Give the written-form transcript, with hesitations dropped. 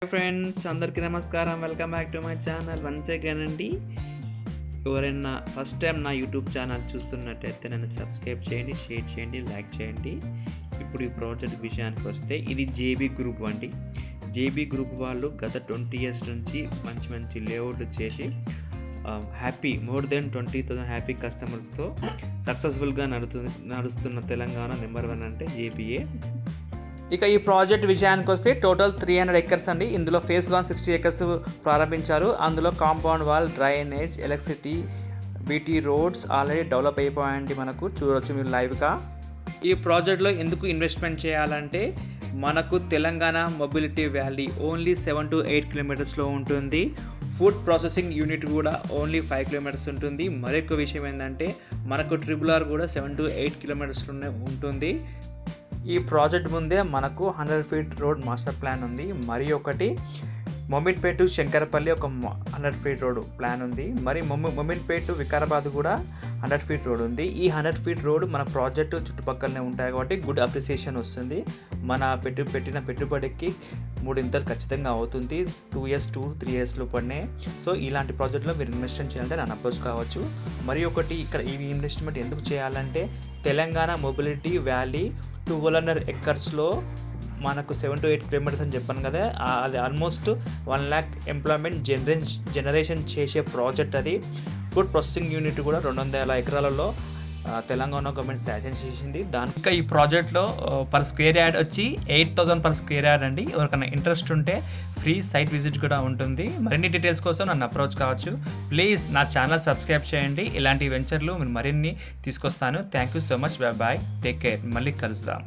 Friends అందరికీ నమస్కారం. Welcome back to my channel once again అండి. ఎవరైనా ఫస్ట్ టైం నా యూట్యూబ్ ఛానల్ చూస్తున్నట్టయితే నన్ను సబ్స్క్రైబ్ చేయండి, షేర్ చేయండి, లైక్ చేయండి. ఇప్పుడు ఈ ప్రాజెక్ట్ విషయానికి వస్తే ఇది జేబీ గ్రూప్ అండి. జేబీ గ్రూప్ వాళ్ళు గత 20 years నుంచి మంచి లేఅవుట్లు చేసి మోర్ దెన్ 20,000 హ్యాపీ కస్టమర్స్తో సక్సెస్ఫుల్గా నడుస్తున్న తెలంగాణ నెంబర్ 1 అంటే జేబీఏ. ఇక ఈ ప్రాజెక్ట్ విషయానికి వస్తే టోటల్ 300 acres అండి. ఇందులో ఫేజ్ 1 60 acres ప్రారంభించారు. అందులో compound wall, drainage, electricity, BT roads already develop అయిపోయాయండి. మనకు చూడవచ్చు మీరు లైవ్గా. ఈ ప్రాజెక్ట్లో ఎందుకు ఇన్వెస్ట్మెంట్ చేయాలంటే మనకు Telangana mobility valley only 7 to 8 kilometers ఉంటుంది. ఫుడ్ ప్రాసెసింగ్ యూనిట్ కూడా ఓన్లీ 5 kilometers ఉంటుంది. మరొక విషయం ఏంటంటే మనకు RRR కూడా 7 to 8 kilometers ఉంటుంది. ఈ ప్రాజెక్ట్ ముందే మనకు 100 feet రోడ్ మాస్టర్ ప్లాన్ ఉంది. మరి ఒకటి మొమిన్పేట్ టు శంకరపల్లి ఒక 100 feet రోడ్ ప్లాన్ ఉంది. మరి మొమిన్పేట్ టు వికారాబాద్ కూడా 100 feet రోడ్ ఉంది. ఈ 100 feet రోడ్ మన ప్రాజెక్టు చుట్టుపక్కలనే ఉంటాయి కాబట్టి గుడ్ అప్రిసియేషన్ వస్తుంది. మన పెట్టిన పెట్టుబడికి 3 ఖచ్చితంగా అవుతుంది. 2 years to 3 years లోపనే. సో ఇలాంటి ప్రాజెక్ట్లో మీరు ఇన్వెస్ట్మెంట్ చేయాలంటే నన్ను అప్రోచ్ కావచ్చు. మరి ఒకటి ఇక్కడ ఈ ఇన్వెస్ట్మెంట్ ఎందుకు చేయాలంటే తెలంగాణ మొబిలిటీ వ్యాలీ 1200 acresలో మనకు 7 to 8 kilometers అని చెప్పాను కదా, అది ఆల్మోస్ట్ 1 lakh ఎంప్లాయ్మెంట్ జనరేషన్ చేసే ప్రాజెక్ట్ అది. ఫుడ్ ప్రాసెసింగ్ యూనిట్ కూడా 200 acres తెలంగాణ గవర్నమెంట్ శాంక్షన్ చేసింది. ఇంకా ఈ ప్రాజెక్ట్లో పర్ స్క్వేర్ యార్డ్ వచ్చి 8,000 per square yard అండి. ఎవరికైనా ఇంట్రెస్ట్ ఉంటే ఫ్రీ సైట్ విజిట్ కూడా ఉంటుంది. మరిన్ని డీటెయిల్స్ కోసం నన్ను అప్రోచ్ కావచ్చు. ప్లీజ్ నా ఛానల్ సబ్స్క్రైబ్ చేయండి. ఇలాంటి వెంచర్లు మీరు మరిన్ని తీసుకొస్తాను. Thank you so much. Bye, take care. మళ్ళీ కలుద్దాం.